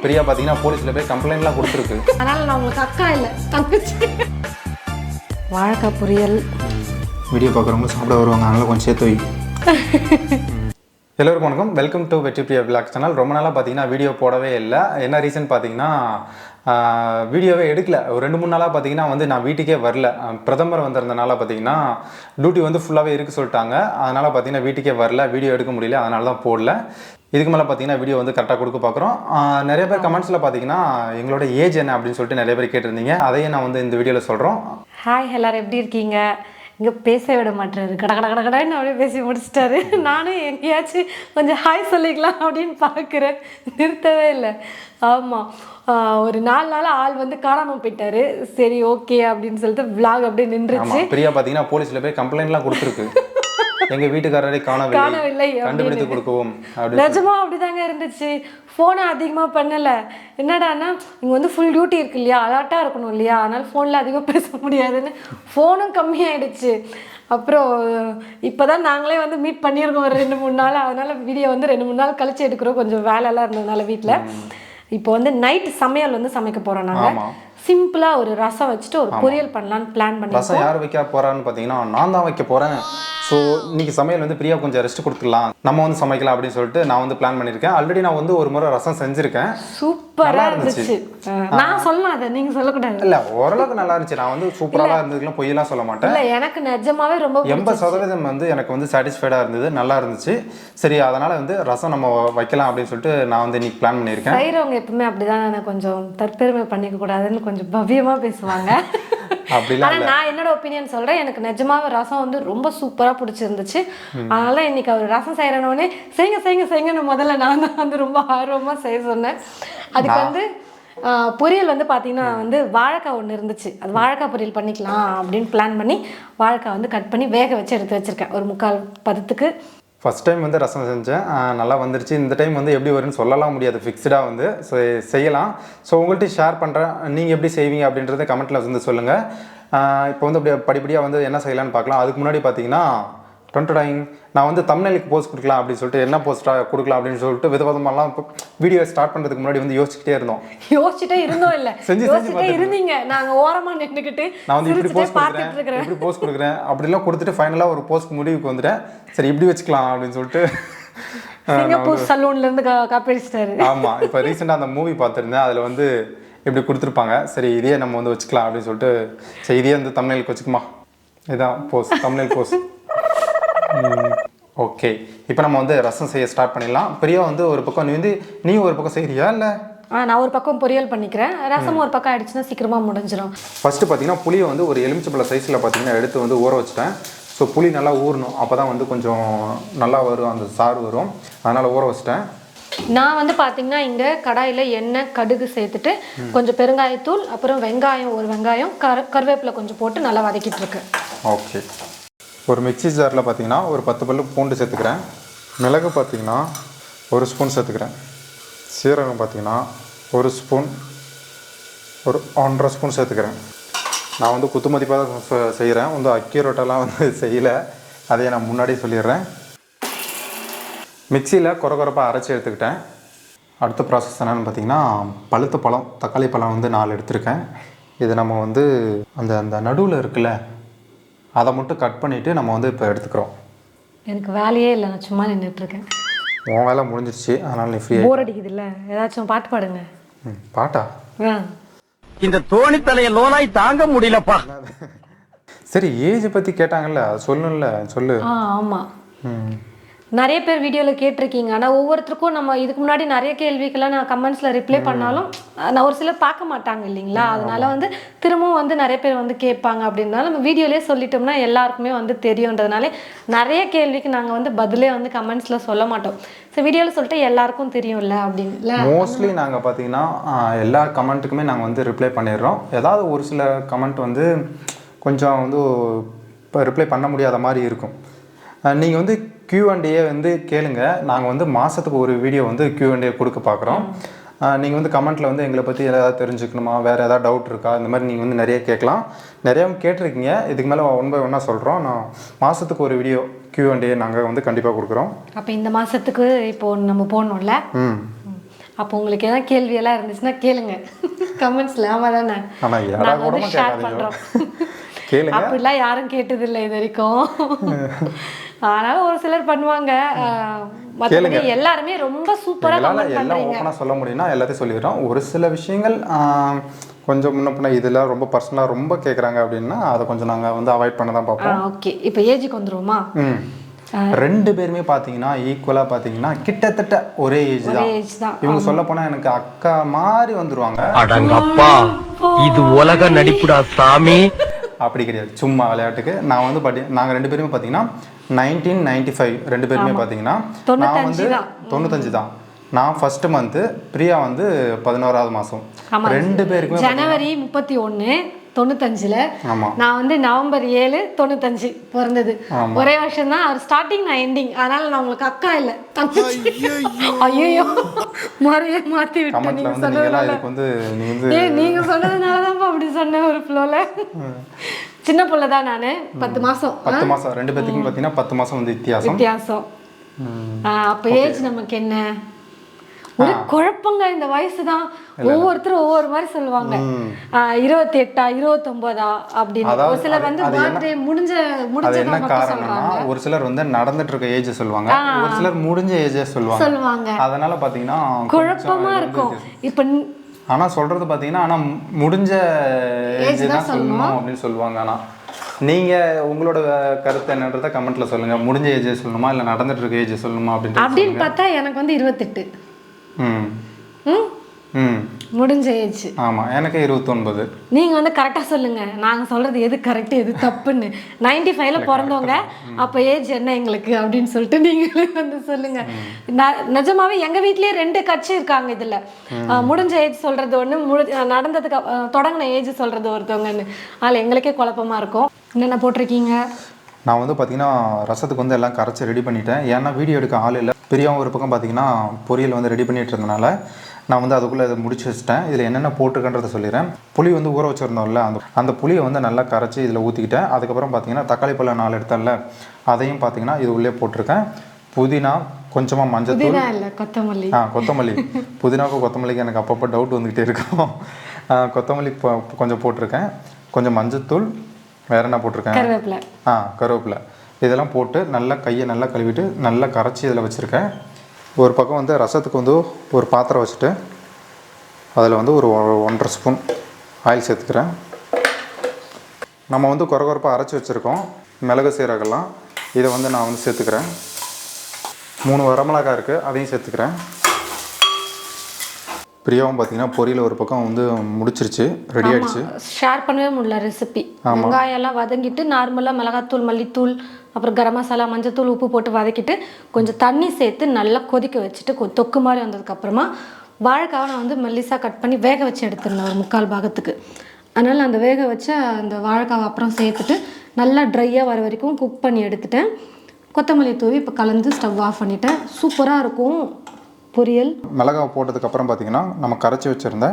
பிரியா பாத்தீங்கன்னா போலீஸ்ல போய் கம்ப்ளைண்ட்லாம் கொடுத்துருக்கு. அதனால நான் உங்களுக்கு அக்கா இல்லை தங்கச்சி. வாழைக்காய் பொரியல் வீடியோ பார்க்குறவங்க சாப்பிட வருவாங்க, அதனால கொஞ்சம் சேர்த்து வை. எல்லோருக்கும் வணக்கம், வெல்கம் டு வெற்றி பிரியா விளாக் சேனல். ரொம்ப நாளாக பார்த்தீங்கன்னா வீடியோ போடவே இல்லை. என்ன ரீசன் பார்த்தீங்கன்னா வீடியோவே எடுக்கல. ஒரு 2-3 நாளாக பார்த்தீங்கன்னா நான் வீட்டுக்கே வரல. பிரதமர் வந்திருந்தனால பார்த்தீங்கன்னா டியூட்டி ஃபுல்லாகவே இருக்க சொல்லிட்டாங்க. அதனால் பார்த்தீங்கன்னா வீட்டுக்கே வரல, வீடியோ எடுக்க முடியல, அதனால தான் போடல. இதுக்கு மேலே பார்த்தீங்கன்னா வீடியோ கரெக்டாக கொடுக்க பார்க்குறோம். நிறைய பேர் கமெண்ட்ஸில் பார்த்தீங்கன்னா எங்களோட ஏஜ் என்ன அப்படின்னு சொல்லிட்டு நிறைய பேர் கேட்டிருந்தீங்க. அதையே நான் இந்த வீடியோவில் சொல்கிறோம். ஹாய் எல்லாரும், எப்படி இருக்கீங்க? இங்கே பேச விட மாட்டாரு, கடன்னு அப்படியே பேசி முடிச்சிட்டாரு. நானும் எங்கேயாச்சும் கொஞ்சம் ஹாய் சொல்லிக்கலாம் அப்படின்னு பார்க்குறேன், நிறுத்தவே இல்லை. ஆமாம், ஒரு 4 நாள் ஆள் காணாமல் போயிட்டாரு. சரி ஓகே அப்படின்னு சொல்லிட்டு விளாக் அப்படியே நின்றுச்சு. பிரியா பார்த்தீங்கன்னா போலீஸில் போய் கம்ப்ளைண்ட்லாம் கொடுத்துருக்கு. எங்க வீட்டுக்காரரை காணவில்லை, கண்டுபிடித்து கொடுக்கவும். நிஜமா அப்படிதாங்க இருந்துச்சு. ஃபோனை அதிகமாக பண்ணலை. என்னடான்னா இங்கே ஃபுல் டியூட்டி இருக்கு இல்லையா, அலர்ட்டாக இருக்கணும் இல்லையா, அதனால் ஃபோனில் அதிகமாக பேச முடியாதுன்னு ஃபோனும் கம்மியாயிடுச்சு. அப்புறம் இப்போ தான் நாங்களே மீட் பண்ணியிருக்கோம் ஒரு 2-3 நாள். அதனால் வீடியோ 2-3 நாள் கழிச்சு எடுக்கிறோம். கொஞ்சம் வேலையெல்லாம் இருந்ததுனால வீட்டில். இப்போ நைட்டு சமையல் சமைக்க போகிறோம். நாங்கள் சிம்பிளாக ஒரு ரசம் வச்சுட்டு ஒரு பொரியல் பண்ணலான்னு பிளான் பண்ணி. ரசம் யார் வைக்க போகிறான்னு பார்த்தீங்கன்னா நான் தான் வைக்க போகிறேன். ஸோ இன்றைக்கி சமையல் பிரியா கொஞ்சம் ரெஸ்ட் கொடுத்துக்கலாம், நம்ம சமைக்கலாம் அப்படின்னு சொல்லிட்டு நான் பிளான் பண்ணியிருக்கேன். ஆல்ரெடி நான் ஒரு முறை ரசம் செஞ்சுருக்கேன். சூப்பராக இருந்துச்சு. நான் சொல்லலாம், அதை நீங்கள் சொல்லக்கூடாது. இல்லை, ஓரளவுக்கு நல்லா இருந்துச்சு. நான் சூப்பராக இருந்ததுக்குலாம் பொய்யெல்லாம் சொல்ல மாட்டேன். இல்லை, எனக்கு நிஜமாவே ரொம்ப 80% எனக்கு சாட்டிஸ்ஃபைடாக இருந்தது, நல்லா இருந்துச்சு. சரி, அதனால் ரசம் நம்ம வைக்கலாம் அப்படின்னு சொல்லிட்டு நான் இன்னைக்கு பிளான் பண்ணியிருக்கேன். செய்கிறவங்க எப்பவுமே அப்படிதான், கொஞ்சம் தற்பெருமை பண்ணிக்க கூடாதுன்னு கொஞ்சம் பவ்யமாக பேசுவாங்க. ஆனால் நான் என்னோட ஒப்பீனியன் சொல்கிறேன். எனக்கு நிஜமாவே ரசம் ரொம்ப சூப்பராக பிடிச்சிருந்துச்சு. அதனால இன்னைக்கு அவர் ரசம் செய்கிறனோடனே செய்யுங்கன்னு முதல்ல நான் தான் ரொம்ப ஆர்வமாக செய்ய சொன்னேன். அதுக்கு பொரியல் பார்த்தீங்கன்னா வாழைக்காய் ஒன்று இருந்துச்சு. அது வாழைக்காய் பொரியல் பண்ணிக்கலாம் அப்படின்னு பிளான் பண்ணி வாழைக்காய் கட் பண்ணி வேக வச்சு எடுத்து வச்சுருக்கேன் ஒரு 3/4 பதத்துக்கு. ஃபஸ்ட் டைம் ரசம் செஞ்சேன், நல்லா வந்துருச்சு. இந்த டைம் எப்படி வரும்னு சொல்லலாம் முடியாது, ஃபிக்ஸ்டாக செய்யலாம். ஸோ உங்கள்கிட்ட ஷேர் பண்ணுறேன், நீங்கள் எப்படி செய்வீங்க அப்படின்றத கமெண்ட்டில் சொல்லுங்கள். இப்போ அப்படியே படிப்படியாக என்ன செய்யலான்னு பார்க்கலாம். அதுக்கு முன்னாடி பார்த்தீங்கன்னா நான் தம்ப்நெயிலுக்கு போஸ்ட் கொடுக்கலாம் அப்படின்னு சொல்லிட்டு என்ன போஸ்ட்டாக கொடுக்கலாம் அப்படின்னு சொல்லிட்டு விதவிதமாலாம் வீடியோ ஸ்டார்ட் பண்ணுறதுக்கு முன்னாடி யோசிச்சுட்டே இருந்தோம். இல்லை செஞ்சு இருந்தீங்க. நாங்கள் ஓரமாக நின்றுக்கிட்டு நான் இப்படி போஸ்ட் கொடுக்குறேன் அப்படிலாம் கொடுத்துட்டு ஃபைனலாக ஒரு போஸ்ட் முடிவுக்கு வந்துட்டேன். சரி, இப்படி வச்சுக்கலாம் அப்படின்னு சொல்லிட்டு சிங்கப்பூர் சலூன்லேருந்து காப்பி அடிச்சிட்டாரு. ஆமாம், இப்போ ரீசெண்டாக அந்த மூவி பார்த்துருந்தேன், அதில் இப்படி கொடுத்துருப்பாங்க. சரி, இதையே நம்ம வச்சுக்கலாம் அப்படின்னு சொல்லிட்டு, சரி இதையே தம்ப்நெயிலுக்கு வச்சுக்குமா, இதுதான் போஸ்ட், தம்ப்நெயில் போஸ்ட். ஓகே, இப்போ நம்ம ரசம் செய்ய ஸ்டார்ட் பண்ணிடலாம். பிரியா ஒரு பக்கம் நீ ஒரு பக்கம் செய்கிறியா இல்லை? நான் ஒரு பக்கம் பொரியல் பண்ணிக்கிறேன். ரசம் ஒரு பக்கம் ஆயிடுச்சுன்னா சீக்கிரமாக முடிஞ்சிடும். ஃபஸ்ட்டு பார்த்தீங்கன்னா புளியை ஒரு எலுமிச்சம்பழ சைஸில் பார்த்தீங்கன்னா எடுத்து ஊற வச்சுட்டேன். ஸோ புளி நல்லா ஊறணும், அப்போ தான் கொஞ்சம் நல்லா வரும், அந்த சாறு வரும். அதனால் ஊற வச்சுட்டேன். நான் பார்த்தீங்கன்னா இங்கே கடாயில் எண்ணெய் கடுகு சேர்த்துட்டு கொஞ்சம் பெருங்காயத்தூள், அப்புறம் வெங்காயம், ஒரு வெங்காயம், கருவேப்பிலை கொஞ்சம் போட்டு நல்லா வதக்கிட்டு இருக்கேன். ஓகே, ஒரு மிக்ஸி ஜாரில் பார்த்தீங்கன்னா ஒரு 10 பல்லு பூண்டு சேர்த்துக்கிறேன். மிளகு பார்த்தீங்கன்னா 1 ஸ்பூன் சேர்த்துக்கிறேன். சீரகம் பார்த்தீங்கன்னா 1 ஸ்பூன், ஒரு 1.5 ஸ்பூன் சேர்த்துக்கிறேன். நான் குத்து மதிப்பாக தான் செய்கிறேன், அக்யூரேட்டெல்லாம் செய்யலை, அதையே நான் முன்னாடியே சொல்லிடுறேன். மிக்சியில் கொரகொரப்பாக அரைச்சி எடுத்துக்கிட்டேன். அடுத்த ப்ராசஸ் என்னென்னு பார்த்தீங்கன்னா பழுத்த பழம், தக்காளி பழம் 4 எடுத்திருக்கேன். இது நம்ம அந்த அந்த நடுவில் இருக்குல்ல, அதை மட்டும் கட் பண்ணிவிட்டு நம்ம இப்போ எடுத்துக்கிறோம். எனக்கு வேலையே இல்லை, நான் சும்மா நின்றுட்டுருக்கேன். உன் வேலை முடிஞ்சிருச்சு, அதனால் நீ ஃப்ரீயாக. போர் அடிக்குது இல்லை, ஏதாச்சும் பாட்டு பாடுங்க. பாட்டா? இந்த தோணித்தலையை லோனாய் தாங்க முடியலப்பா. சரி, ஏஜ் பற்றி கேட்டாங்கல்ல, அது சொல்லணும்ல, சொல்லு. ஆமாம், நிறைய பேர் வீடியோவில் கேட்டிருக்கீங்க. ஆனால் ஒவ்வொருத்தருக்கும் நம்ம இதுக்கு முன்னாடி நிறைய கேள்விக்கெல்லாம் நான் கமெண்ட்ஸில் ரிப்ளை பண்ணாலும் நான் ஒரு சிலர் பார்க்க மாட்டாங்க இல்லைங்களா, அதனால திரும்பவும் நிறைய பேர் கேட்பாங்க. அப்படின்னால நம்ம வீடியோலேயே சொல்லிட்டோம்னா எல்லாருக்குமே தெரியுன்றதுனால நிறைய கேள்விக்கு நாங்கள் பதிலே கமெண்ட்ஸில் சொல்ல மாட்டோம். ஸோ வீடியோவில் சொல்லிட்டு எல்லாருக்கும் தெரியும்ல அப்படின்னு. மோஸ்ட்லி நாங்கள் பார்த்தீங்கன்னா எல்லா கமெண்ட்டுக்குமே நாங்கள் ரிப்ளை பண்ணிடுறோம். ஏதாவது ஒரு சில கமெண்ட் கொஞ்சம் இப்போ ரிப்ளை பண்ண முடியாத மாதிரி இருக்கும். நீங்கள் Q&A கேளுங்க. நாங்கள் மாதத்துக்கு ஒரு வீடியோ Q&A கொடுக்க பார்க்குறோம். நீங்கள் கமெண்ட்டில் எங்களை பற்றி ஏதாவது தெரிஞ்சுக்கணுமா, வேறு ஏதாவது டவுட் இருக்கா, இந்த மாதிரி நீங்கள் நிறைய கேட்கலாம். நிறையாவும் கேட்டிருக்கீங்க. இதுக்கு மேலே 1 by 1 சொல்கிறோம். நான் மாதத்துக்கு ஒரு வீடியோ Q&A நாங்கள் கண்டிப்பாக கொடுக்குறோம். அப்போ இந்த மாதத்துக்கு இப்போது நம்ம போடணும்ல. அப்போ உங்களுக்கு ஏதாவது கேள்வியெல்லாம் இருந்துச்சுன்னா கேளுங்க கமெண்ட்ஸில். ஆமாம் தானே, நாங்கள் வந்து ஷேர் பண்ணுறோம். அப்படிலாம் யாரும் கேட்டதில்லை இது வரைக்கும். அதனால ஒரு சிலர் பண்ணுவாங்க, மற்றபடி எல்லாருமே ரொம்ப சூப்பராக கமெண்ட் பண்ணுறீங்க. ஓப்பனாக சொல்ல முடியும்னா எல்லாத்தையும் சொல்லிடுறோம். ஒரு சில விஷயங்கள் கொஞ்சம் முன்ன பின்ன இதெல்லாம் ரொம்ப பர்சனலாக ரொம்ப கேட்குறாங்க அப்படின்னா அதை கொஞ்சம் நாங்கள் வந்து அவாய்ட் பண்ண தான் பார்ப்போம். ஓகே, இப்போ ஏஜுக்கு வந்துருவோமா? ரெண்டு பேருமே பார்த்தீங்கன்னா ஈக்குவலாக பார்த்தீங்கன்னா கிட்டத்தட்ட ஒரே ஏஜ் தான். இவங்க சொல்ல போனால் எனக்கு அக்கா மாதிரி வந்துருவாங்க. அடங்கப்பா, இது உலக நடிப்புடா சாமி. அப்படி கிடையாது, சும்மா விளையாட்டுக்கு. நான் வந்து நாங்கள் ரெண்டு பேருமே பார்த்தீங்கன்னா 1995 ரெண்டு பேருமே பார்த்தீங்கன்னா நான் வந்து 95 தான். நான் ஃபர்ஸ்ட் மந்த்து, பிரியா வந்து 11வது மாதம். ரெண்டு பேருக்குமே ஜனவரி 31 95ல், நான் வந்து நவம்பர் 7 95 பிறந்தது. ஒரே வருஷம் தான். அவர் ஸ்டார்டிங், நான் எண்டிங். அதனால நான் உங்களுக்கு அக்கா இல்லை தங்கச்சி. ஐயோ முறையே மாற்றி விட்டு நீங்க சொன்னதுனாலதான் அப்படி சொன்னேன் ஒரு ஃப்ளோல. சின்ன பிள்ளை தான் நான், 10 மாதம். 10 மாதம் ரெண்டு பேத்துக்கும் பார்த்தீங்கன்னா 10 மாதம் வந்து வித்தியாசம். அப்போ ஏஜ் நமக்கு என்ன ஒரு குழப்பங்க. இந்த வயசு தான் ஒவ்வொருத்தரும் ஒவ்வொரு மாதிரி சொல்லுவாங்க. 28 29 அப்படின்னு. ஒரு சிலர் வந்து பர்த்டே முடிஞ்ச என்ன காரணம்னா ஒரு சிலர் வந்து நடந்துட்டு இருக்க ஏஜ் சொல்லுவாங்க, ஒரு சிலர் முடிஞ்ச ஏஜ் சொல்லுவாங்க. அதனால பாத்தீங்கன்னா குழப்பமா இருக்கும். இப்ப ஆனா சொல்றது பாத்தீங்கன்னா ஆனா முடிஞ்ச ஏஜ் தான் சொல்லணும் அப்படின்னு சொல்லுவாங்க. ஆனா நீங்க உங்களோட கருத்து என்னன்றத கமெண்ட்ல சொல்லுங்க. முடிஞ்ச ஏஜ் சொல்லணுமா இல்ல நடந்துட்டு இருக்க ஏஜ் சொல்லணுமா அப்படின்னு பார்த்தா எனக்கு வந்து 28. முடிஞ்ச ஏஜ். ஆமா, எனக்கு 29. நீங்க வந்து கரெக்டா சொல்லுங்க, நாங்க சொல்றது எது கரெக்ட் எது தப்புன்னு. 95ல பிறந்தவங்க, அப்ப ஏஜ் என்ன எங்களுக்கு அப்படின்னு சொல்லிட்டு நீங்களே வந்து சொல்லுங்க. நிஜமாவே எங்க வீட்லயே 2 கட்சி இருக்காங்க இதுல. முடிஞ்ச ஏஜ் சொல்றது ஒண்ணு, நடந்ததுக்கு தொடங்கின ஏஜ் சொல்றது ஒருத்தவங்கன்னு. அதில் எங்களுக்கே குழப்பமா இருக்கும். என்னென்ன போட்டிருக்கீங்க? நான் வந்து பார்த்தீங்கன்னா ரசத்துக்கு வந்து எல்லாம் கரைச்சி ரெடி பண்ணிட்டேன். ஏன்னா வீடியோ எடுக்க ஆள் இல்லை. பெரியவங்க ஒரு பக்கம் பார்த்தீங்கன்னா பொரியல் வந்து ரெடி பண்ணிட்டு இருந்தனால நான் வந்து அதுக்குள்ளே அதை முடிச்சு வச்சிட்டேன். இதில் என்னென்ன போட்டிருக்கன்றதை சொல்லிடுறேன். புளி வந்து ஊற வச்சுருந்தோம்ல, அந்த புளியை வந்து நல்லா கரைச்சி இதில் ஊற்றிக்கிட்டேன். அதுக்கப்புறம் பார்த்தீங்கன்னா தக்காளி பழம் 4 எடுத்தேன்ல, அதையும் பார்த்தீங்கன்னா இது உள்ளே போட்டிருக்கேன். புதினா, கொஞ்சமாக மஞ்சத்தூள், கொத்தமல்லி. புதினாவுக்கும் கொத்தமல்லிக்கு எனக்கு அப்பப்போ டவுட் வந்துக்கிட்டே இருக்கும். கொத்தமல்லி கொஞ்சம் போட்டிருக்கேன், கொஞ்சம் மஞ்சத்தூள், வேறு என்ன போட்டிருக்கேன், கருவேப்பிலை. இதெல்லாம் போட்டு நல்லா கையை நல்லா கழுவிட்டு நல்லா கரைச்சி இதில் வச்சுருக்கேன். ஒரு பக்கம் வந்து ரசத்துக்கு வந்து ஒரு பாத்திரம் வச்சுட்டு அதில் வந்து ஒரு 1.5 ஸ்பூன் ஆயில் சேர்த்துக்கிறேன். நம்ம வந்து கொரகொரப்பாக அரைச்சி வச்சுருக்கோம் மிளகு சீரகெல்லாம். இதை வந்து நான் வந்து சேர்த்துக்கிறேன். 3 வரமிளகாய் இருக்குது, அதையும் சேர்த்துக்கிறேன். பிரியாவும் பார்த்தீங்கன்னா பொரியல் ஒரு பக்கம் வந்து முடிச்சிருச்சு, ரெடி ஆகிடுச்சு. ஷேர் பண்ணவே முடியல ரெசிபி. வெங்காயம் எல்லாம் வதங்கிட்டு நார்மலாக மிளகாத்தூள், மல்லித்தூள், அப்புறம் கரம் மசாலா, மஞ்சத்தூள், உப்பு போட்டு வதக்கிட்டு கொஞ்சம் தண்ணி சேர்த்து நல்லா கொதிக்க வச்சுட்டு தொக்கு மாதிரி வந்ததுக்கப்புறமா வாழைக்காவை நான் வந்து மெல்லிசாக கட் பண்ணி வேக வச்சு எடுத்துருந்தேன் ஒரு 3/4 பாகத்துக்கு. அதனால் அந்த வேக வச்ச அந்த வாழைக்காவை அப்புறம் சேர்த்துட்டு நல்லா ட்ரையாக வர வரைக்கும் குக் பண்ணி எடுத்துட்டேன். கொத்தமல்லி தூவி இப்போ கலந்து ஸ்டவ் ஆஃப் பண்ணிட்டேன். சூப்பராக இருக்கும் பொரியல். மிளகாய் போட்டதுக்கப்புறம் பார்த்தீங்கன்னா நம்ம கரைச்சி வச்சுருந்த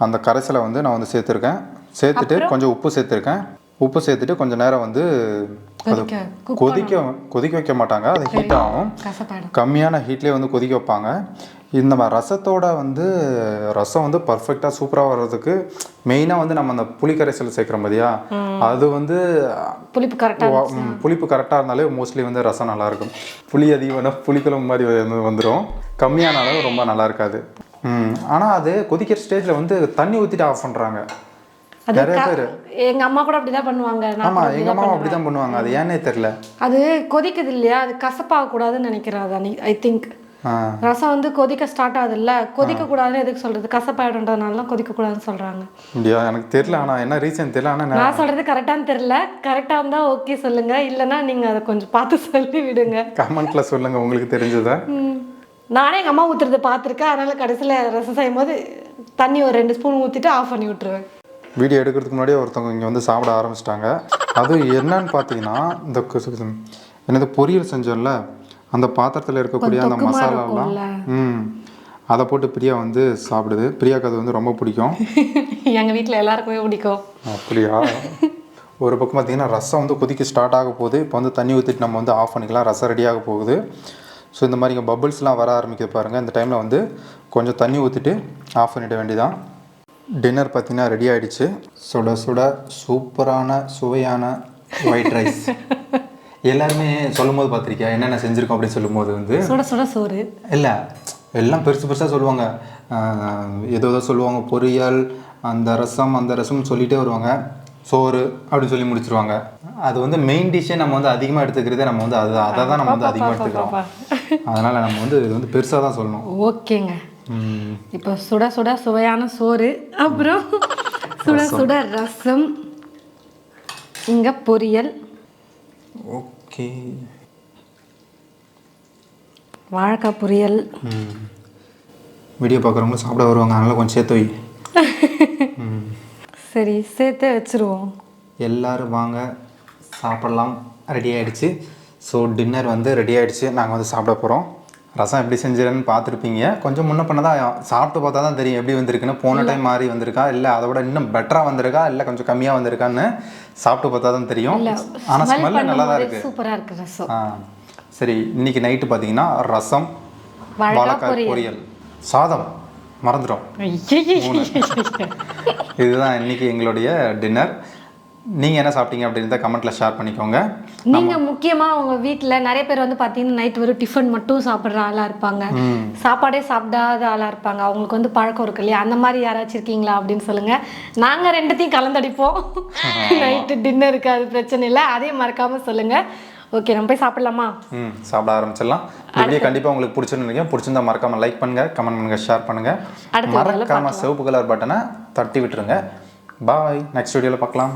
அந்த கரைசலை வந்து நான் வந்து சேர்த்துருக்கேன். சேர்த்துட்டு கொஞ்சம் உப்பு சேர்த்துருக்கேன். உப்பு சேர்த்துட்டு கொஞ்சம் நேரம் வந்து கொதிக்க வைக்க மாட்டாங்க, அது ஹீட் ஆகும். கம்மியான ஹீட்லேயே வந்து கொதிக்க வைப்பாங்க. இந்த ரசத்தோட வந்து ரசம் வந்து பர்ஃபெக்டாக சூப்பராக வர்றதுக்கு மெயினாக வந்து நம்ம அந்த புளி கரைசல் சேர்க்குறோம் பார்த்தியா, அது வந்து புளிப்பு கரெக்டாக இருந்தாலே மோஸ்ட்லி வந்து ரசம் நல்லாயிருக்கும். புளி அதிகமான புளிக்குழம்பு மாதிரி வந்துடும், கம்மியான அளவு ரொம்ப நல்லா இருக்காது. ஆனால் அது கொதிக்கிற ஸ்டேஜில் வந்து தண்ணி ஊற்றிட்டு ஆஃப் பண்ணுறாங்க நிறைய பேர். எங்க அம்மா கூட அப்படிதான் பண்ணுவாங்க. ஆமா, எங்க அம்மா அப்படிதான் பண்ணுவாங்க. அது ஏன்னே தெரியல. அது கொதிக்குது இல்லையா, அது கசப்பாக கூடாதுன்னு நினைக்கிறேன். ஐ திங்க் ரசம் வந்து கொதிக்க ஸ்டார்ட் ஆகுது இல்ல, கொதிக்க கூடாதுன்னு எதுக்கு சொல்றது, கசப்பாயிடும்ன்றதுனால கொதிக்க கூடாதுன்னு சொல்றாங்க. அப்படியா, எனக்கு தெரியல. ஆனா என்ன ரீசன் தெரியல. ஆனா நான் சொல்றது கரெக்டான்னு தெரியல. கரெக்டா இருந்தா ஓகே சொல்லுங்க, இல்லைன்னா நீங்க அதை கொஞ்சம் பார்த்து சொல்லி விடுங்க, கமெண்ட்ல சொல்லுங்க உங்களுக்கு தெரிஞ்சதா. நானே எங்க அம்மா ஊத்துறதை பார்த்துருக்கேன். அதனால கடைசியில் ரசம் செய்யும் போது தண்ணி ஒரு 2 ஸ்பூன் ஊற்றிட்டு ஆஃப் பண்ணி விட்டுருவேன். வீடியோ எடுக்கிறதுக்கு முன்னாடியே ஒருத்தவங்க இங்கே வந்து சாப்பிட ஆரம்பிச்சிட்டாங்க. அது என்னன்னு பார்த்தீங்கன்னா இந்த என்னது பொரியல் செஞ்சோம்ல, அந்த பாத்திரத்தில் இருக்கக்கூடிய அந்த மசாலாலாம் அதை போட்டு பிரியா வந்து சாப்பிடுது. பிரியாவுக்கு அது வந்து ரொம்ப பிடிக்கும். எங்கள் வீட்டில் எல்லாருக்குமே பிடிக்கும். அப்படியா? ஒரு பக்கம் பார்த்தீங்கன்னா ரசம் வந்து கொதிக்க ஸ்டார்ட் ஆக போகுது. இப்போ வந்து தண்ணி ஊற்றிட்டு நம்ம வந்து ஆஃப் பண்ணிக்கலாம். ரசம் ரெடியாக போகுது. ஸோ இந்த மாதிரி இங்கே பபுள்ஸ்லாம் வர ஆரம்பிக்க பாருங்கள். இந்த டைமில் வந்து கொஞ்சம் தண்ணி ஊற்றிட்டு ஆஃப் பண்ணிட வேண்டியதான். டின்னர் பார்த்திங்கன்னா ரெடி ஆகிடுச்சு. சுட சுட சூப்பரான சுவையான ஒயிட் ரைஸ். எல்லாருமே சொல்லும் போது பார்த்துருக்கியா என்னென்ன செஞ்சுருக்கோம் அப்படின்னு சொல்லும் போது வந்து சுட சுட சோறு இல்லை, எல்லாம் பெருசு பெருசாக சொல்லுவாங்க. ஏதோ சொல்லுவாங்க பொரியல், அந்த ரசம் சொல்லிகிட்டே வருவாங்க. சோறு அப்படின்னு சொல்லி முடிச்சிருவாங்க. அது வந்து மெயின் டிஷ்ஷே நம்ம வந்து அதிகமாக எடுத்துக்கிறதே நம்ம வந்து அதை தான் நம்ம வந்து அதிகமாக எடுத்துக்கிறோம். அதனால் நம்ம வந்து இது வந்து பெருசாக தான் சொல்லணும். ஓகேங்க. இப்போ சுட சுட சுவையான சோறு, அப்புறம் சுட சுட ரசம், இங்கே பொரியல், ஓகே வாழைக்காய் பொரியல். வீடியோ பார்க்குறவங்களும் சாப்பிட வருவாங்க, அதனால் கொஞ்சம் சேர்த்து வை. சரி, சேர்த்தே வச்சுருவோம். எல்லோரும் வாங்க சாப்பிட்லாம். ரெடி ஆகிடுச்சு. ஸோ டின்னர் வந்து ரெடி ஆகிடுச்சு. நாங்கள் வந்து சாப்பிட போகிறோம். ரசம் எப்படி செஞ்சிருன்னு பார்த்துருப்பீங்க. கொஞ்சம் முன்ன பண்ண தான் சாப்பிட்டு பார்த்தா தான் தெரியும் எப்படி வந்திருக்குன்னு. போன டைம் மாதிரி வந்திருக்கா, இல்லை அதை விட இன்னும் பெட்டராக வந்திருக்கா, இல்லை கொஞ்சம் கம்மியாக வந்திருக்கான்னு சாப்பிட்டு பார்த்தா தான் தெரியும். ஆனால் ஸ்மெல்லு நல்லா தான் இருக்குது. சூப்பராக இருக்குது ரசம். சரி, இன்றைக்கி நைட்டு பார்த்தீங்கன்னா ரசம், வாழைக்காய் பொரியல், சாதம் மறந்துடும். இதுதான் இன்றைக்கி எங்களுடைய டின்னர். நீங்கள் என்ன சாப்பிட்டீங்க அப்படின்றத கமெண்ட்டில் ஷேர் பண்ணிக்கோங்க. நீங்கள் முக்கியமாக உங்கள் வீட்டில் நிறைய பேர் வந்து பார்த்தீங்கன்னா நைட் வெறும் டிஃபன் மட்டும் சாப்பிட்ற ஆளாக இருப்பாங்க, சாப்பாடே சாப்பிடாத ஆளாக இருப்பாங்க. அவங்களுக்கு வந்து பழக்கம் இருக்கு இல்லையா, அந்த மாதிரி யாராச்சும் இருக்கீங்களா அப்படின்னு சொல்லுங்கள். நாங்கள் ரெண்டுத்தையும் கலந்தடிப்போம். நைட்டு டின்னருக்கு அது பிரச்சனை இல்லை, அதையும் மறக்காமல் சொல்லுங்கள். ஓகே, நம்ம போய் சாப்பிடலாமா? சாப்பிட ஆரம்பிச்சிடலாம். வீடியோ கண்டிப்பாக உங்களுக்கு பிடிச்சிருந்தீங்க. பிடிச்சிருந்தா மறக்காமல் லைக் பண்ணுங்கள், கமெண்ட் பண்ணுங்கள், ஷேர் பண்ணுங்கள். மறக்காமல் சிவப்பு கலர் பட்டனை தட்டி விட்டுருங்க. பாய், நெக்ஸ்ட் வீடியோவில் பார்க்கலாம்.